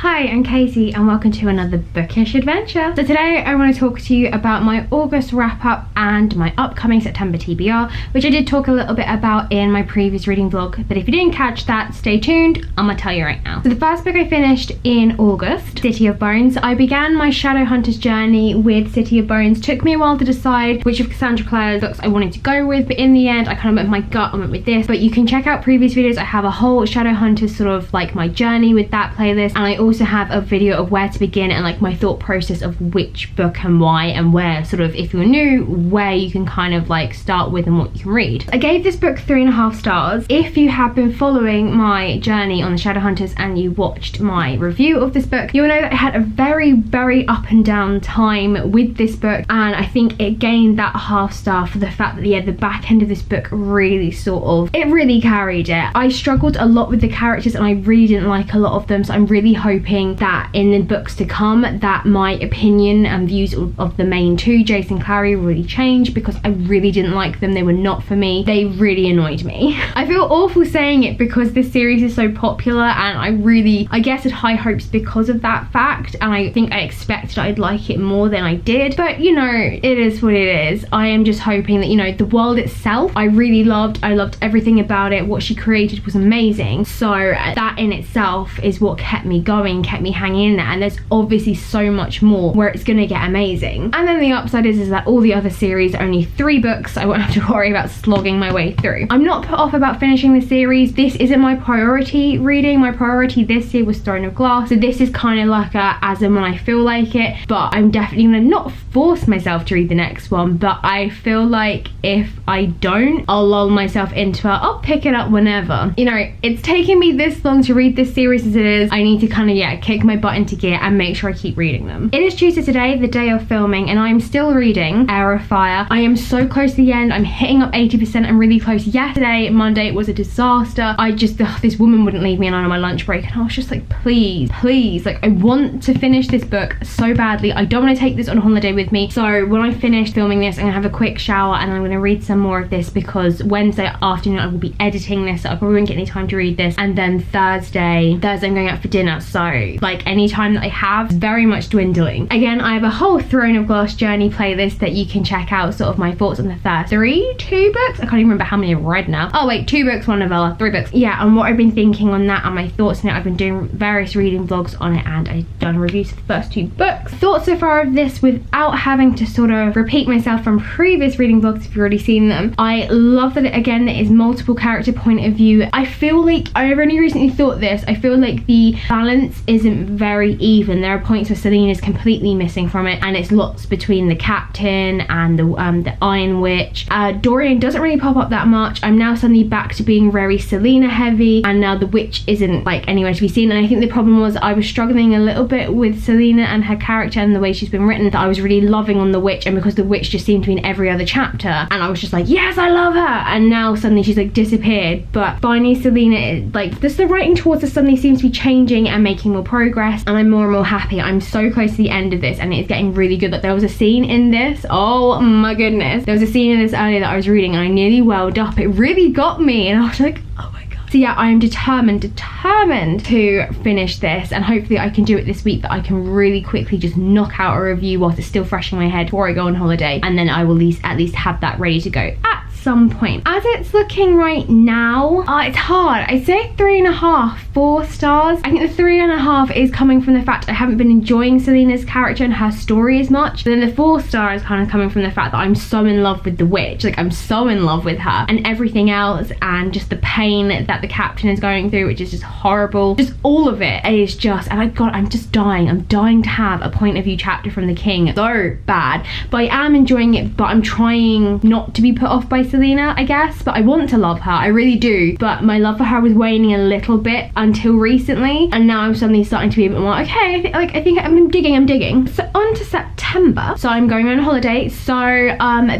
Hi, I'm Katie and welcome to another bookish adventure. So today I want to talk to you about my August wrap up and my upcoming September TBR, which I did talk a little bit about in my previous reading vlog, but if you didn't catch that, stay tuned, I'm gonna tell you right now. So the first book I finished in August, City of Bones. I began my Shadowhunter's Journey with City of Bones. Took me a while to decide which of Cassandra Clare's books I wanted to go with, but in the end I kind of went with my gut, I went with this. But you can check out previous videos. I have a whole Shadowhunters sort of like my journey with that playlist, and I also have a video of where to begin and like my thought process of which book and why, and where sort of, if you're new, where you can kind of like start with and what you can read. I gave this book 3.5 stars. If you have been following my journey on the Shadowhunters and you watched my review of this book, you'll know that I had a very up and down time with this book, and I think it gained that half star for the fact that the back end of this book really really carried it. I struggled a lot with the characters and I really didn't like a lot of them, so I'm really hoping that in the books to come that my opinion and views of the main two, Jace and Clary, will really change, because I really didn't like them. They were not for me. They really annoyed me. I feel awful saying it because this series is so popular and I guess had high hopes because of that fact, and I think I expected I'd like it more than I did, but you know, it is what it is. I am just hoping that, you know, the world itself I really loved. I loved everything about it. What she created was amazing, so that in itself is what kept me going, kept me hanging in there, and there's obviously so much more where it's gonna get amazing. And then the upside is that all the other series are only 3 books. I won't have to worry about slogging my way through. I'm not put off about finishing the series. This isn't my priority reading. My priority this year was Throne of Glass, so this is kind of like a as and when I feel like it, but I'm definitely gonna not force myself to read the next one, but I feel like if I don't, I'll lull myself into it. I'll pick it up whenever. You know, it's taken me this long to read this series as it is. I need to kind of, kick my butt into gear and make sure I keep reading them. It is Tuesday today, the day of filming, and I'm still reading Arrowfire. I am so close to the end. I'm hitting up 80%. I'm really close. Yesterday, Monday, it was a disaster. I just, this woman wouldn't leave me alone on my lunch break, and I was just like, please, like, I want to finish this book so badly. I don't want to take this on holiday with me. So when I finish filming this, I'm gonna have a quick shower and I'm gonna read some more of this, because Wednesday afternoon I will be editing this, so I probably won't get any time to read this. And then Thursday I'm going out for dinner, so like any time that I have is very much dwindling. Again, I have a whole Throne of Glass journey playlist that you can check out, sort of my thoughts on the first 2 books. I can't even remember how many I've read now. Oh wait, 2 books, 1 novella, 3 books. Yeah, and what I've been thinking on that and my thoughts on it. I've been doing various reading vlogs on it, and I've done reviews for the first 2 books. Thoughts so far of this without having to sort of repeat myself from previous reading vlogs if you've already seen them. I love that it is multiple character point of view. I feel like, I've only recently thought this, I feel like the balance isn't very even. There are points where Selena is completely missing from it, and it's lots between the captain and the Iron Witch. Dorian doesn't really pop up that much. I'm now suddenly back to being very Selena heavy, and now the witch isn't like anywhere to be seen. And I think the problem was I was struggling a little bit with Selena and her character and the way she's been written, that I was really loving on the witch, and because the witch just seemed to be in every other chapter, and I was just like, yes, I love her, and now suddenly she's like disappeared. But finally Selena, like, just the writing towards her suddenly seems to be changing and making more progress, and I'm more and more happy. I'm so close to the end of this, and it's getting really good. That there was a scene in this, oh my goodness, there was a scene in this earlier that I was reading and I nearly welled up. It really got me, and I was like, oh my god. So yeah, I am determined to finish this, and hopefully I can do it this week, that I can really quickly just knock out a review whilst it's still fresh in my head before I go on holiday, and then I will at least have that ready to go at some point. As it's looking right now, it's hard. I'd say 3.5, 4 stars. I think the 3.5 is coming from the fact I haven't been enjoying Selena's character and her story as much. But then the 4 star is kind of coming from the fact that I'm so in love with the witch. Like, I'm so in love with her and everything else, and just the pain that the captain is going through, which is just horrible. Just all of it is just, and I'm just dying. I'm dying to have a point of view chapter from the king so bad. But I am enjoying it, but I'm trying not to be put off by Selena, I guess. But I want to love her, I really do, but my love for her was waning a little bit until recently, and now I'm suddenly starting to be a bit more, okay, I think I'm digging. So on to September. September. So I'm going on holiday. So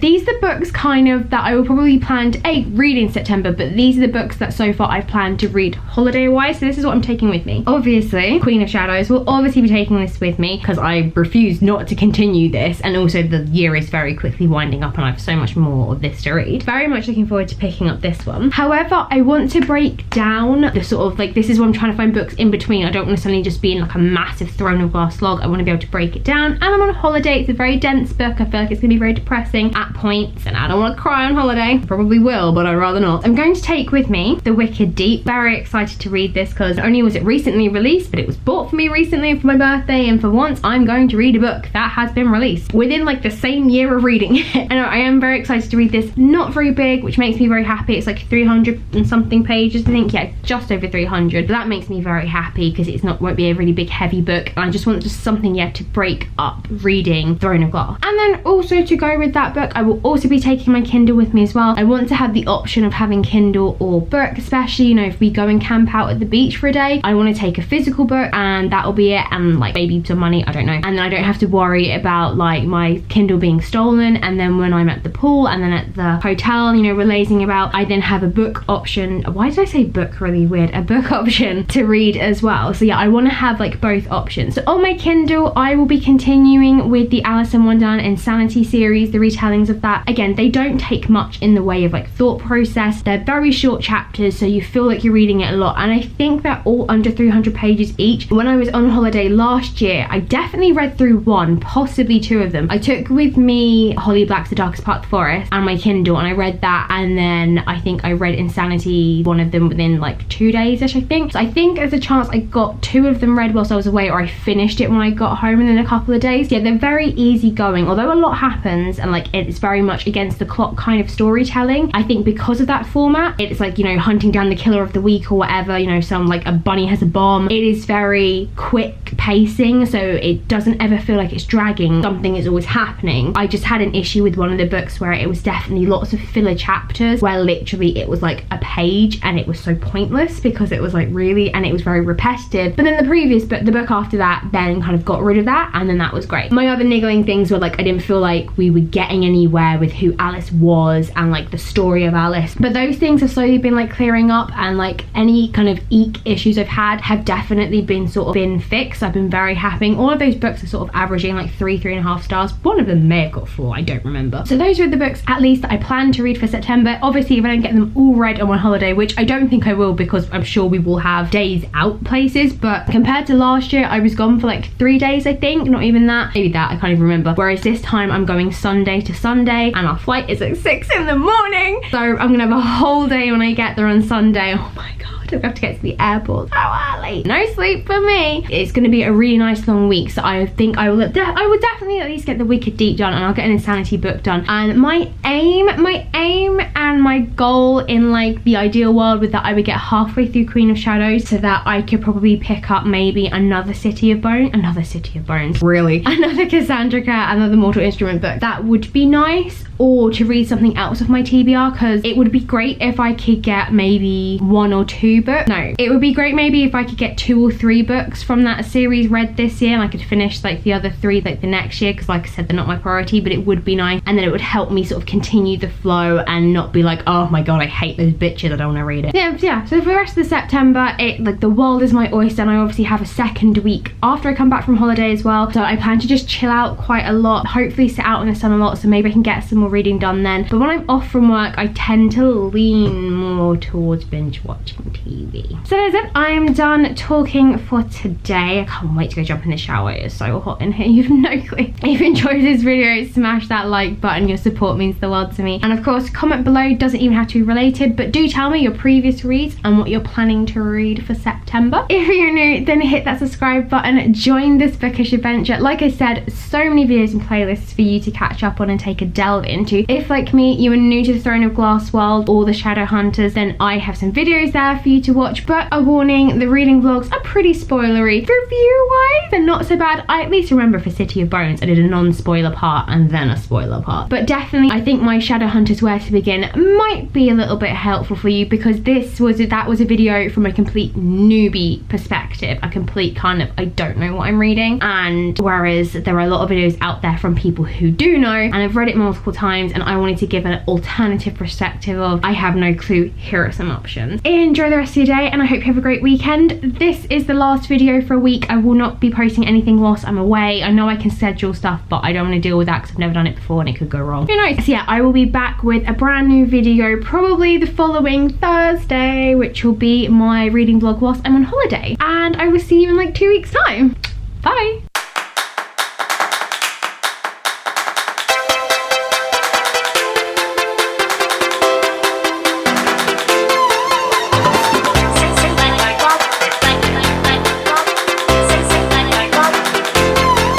these are the books kind of that I will probably plan to read in September, but these are the books that so far I've planned to read holiday wise. So this is what I'm taking with me. Obviously, Queen of Shadows will obviously be taking this with me because I refuse not to continue this, and also the year is very quickly winding up and I have so much more of this to read. Very much looking forward to picking up this one. However, I want to break down the sort of like, this is what I'm trying to find books in between. I don't want to suddenly just be in like a massive Throne of Glass slog. I want to be able to break it down, and I'm on holiday. It's a very dense book. I feel like it's gonna be very depressing at points, and I don't want to cry on holiday. Probably will, but I'd rather not. I'm going to take with me The Wicked Deep. Very excited to read this because not only was it recently released, but it was bought for me recently for my birthday, and for once I'm going to read a book that has been released within like the same year of reading it. And I am very excited to read this. Not very big, which makes me very happy. It's like 300 and something pages, I think. Yeah, just over 300. But that makes me very happy because it's not, won't be a really big heavy book, and I just want just something, yeah, to break up reading Throne of Glass. And then also to go with that book, I will also be taking my Kindle with me as well. I want to have the option of having Kindle or book, especially, you know, if we go and camp out at the beach for a day. I want to take a physical book and that'll be it, and like maybe some money, I don't know, and then I don't have to worry about like my Kindle being stolen, and then when I'm at the pool and then at the hotel, you know, we're lazing about, I then have a book option. Why did I say book? Really weird. A book option to read as well. So yeah, I want to have like both options. So on my Kindle, I will be continuing with the Alice in Wonderland Insanity series, the retellings of that. Again, they don't take much in the way of like thought process. They're very short chapters, so you feel like you're reading it a lot, and I think they're all under 300 pages each. When I was on holiday last year, I definitely read through one, possibly two of them. I took with me Holly Black's The Darkest Part of the Forest and my Kindle, and I read that, and then I think I read Insanity, one of them within like 2 days-ish, I think. So I think there's a chance I got 2 of them read whilst I was away, or I finished it when I got home in a couple of days. Yeah, they're very easy going, although a lot happens and like it's very much against the clock kind of storytelling. I think because of that format, it's like, you know, hunting down the killer of the week or whatever, you know, some like a bunny has a bomb. It is very quick pacing, so it doesn't ever feel like it's dragging. Something is always happening. I just had an issue with one of the books where it was definitely lots of filler chapters where literally it was like a page and it was so pointless because it was like really, and it was very repetitive. But then the previous book, the book after that, then kind of got rid of that, and then that was great. My other niggling things were like, I didn't feel like we were getting anywhere with who Alice was and like the story of Alice, but those things have slowly been like clearing up, and like any kind of eek issues I've had have definitely been sort of been fixed. I've been very happy. All of those books are sort of averaging like 3.5 stars. One of them may have got 4, I don't remember. So those are the books at least that I plan to read for September. Obviously if I don't get them all read on my holiday, which I don't think I will because I'm sure we will have days out places, but compared to last year, I was gone for like 3 days, I think, not even that, maybe that, I can't even remember. Whereas this time I'm going Sunday to Sunday, and our flight is at 6 in the morning, so I'm gonna have a whole day when I get there on Sunday. Oh my god, I have to get to the airport so early. No sleep for me. It's going to be a really nice long week, so I think I will definitely at least get The Wicked Deep done, and I'll get an Insanity book done. And my aim and my goal in like the ideal world with that, I would get halfway through Queen of Shadows so that I could probably pick up maybe another City of Bones, really, another Cassandra, another Mortal Instrument book. That would be nice, or to read something else of my TBR, because it would be great if I could get maybe 1 or 2 books. No, it would be great maybe if I could get 2 or 3 books from that series read this year, and I could finish like the other 3 like the next year, because like I said, they're not my priority, but it would be nice, and then it would help me sort of continue the flow and not be like, oh my god, I hate those bitches, I don't want to read it. Yeah, so for the rest of the September, like the world is my oyster, and I obviously have a second week after I come back from holiday as well, so I plan to just chill out quite a lot, hopefully sit out in the sun a lot, so maybe I can get some more reading done then. But when I'm off from work, I tend to lean more towards binge watching TV. So that's it, I am done talking for today. I can't wait to go jump in the shower. It is so hot in here, you have no clue. If you enjoyed this video, smash that like button, your support means the world to me. And of course, comment below, doesn't even have to be related, but do tell me your previous reads and what you're planning to read for September. If you're new, then hit that subscribe button, join this bookish adventure. Like I said, so many videos and playlists for you to catch up on and take a delve into. If like me, you are new to the Throne of Glass world or the Shadowhunters, then I have some videos there for you you to watch, but a warning, the reading vlogs are pretty spoilery. Review-wise, they're not so bad. I at least remember for City of Bones, I did a non-spoiler part and then a spoiler part. But definitely, I think my Shadowhunters Where to Begin might be a little bit helpful for you, because that was a video from a complete newbie perspective, a complete kind of, I don't know what I'm reading, and whereas there are a lot of videos out there from people who do know, and I've read it multiple times, and I wanted to give an alternative perspective of, I have no clue, here are some options. Enjoy the rest of your day, and I hope you have a great weekend. This is the last video for a week. I will not be posting anything whilst I'm away. I know I can schedule stuff, but I don't want to deal with that because I've never done it before and it could go wrong. Who knows? So yeah, I will be back with a brand new video probably the following Thursday, which will be my reading vlog whilst I'm on holiday, and I will see you in like 2 weeks time. Bye.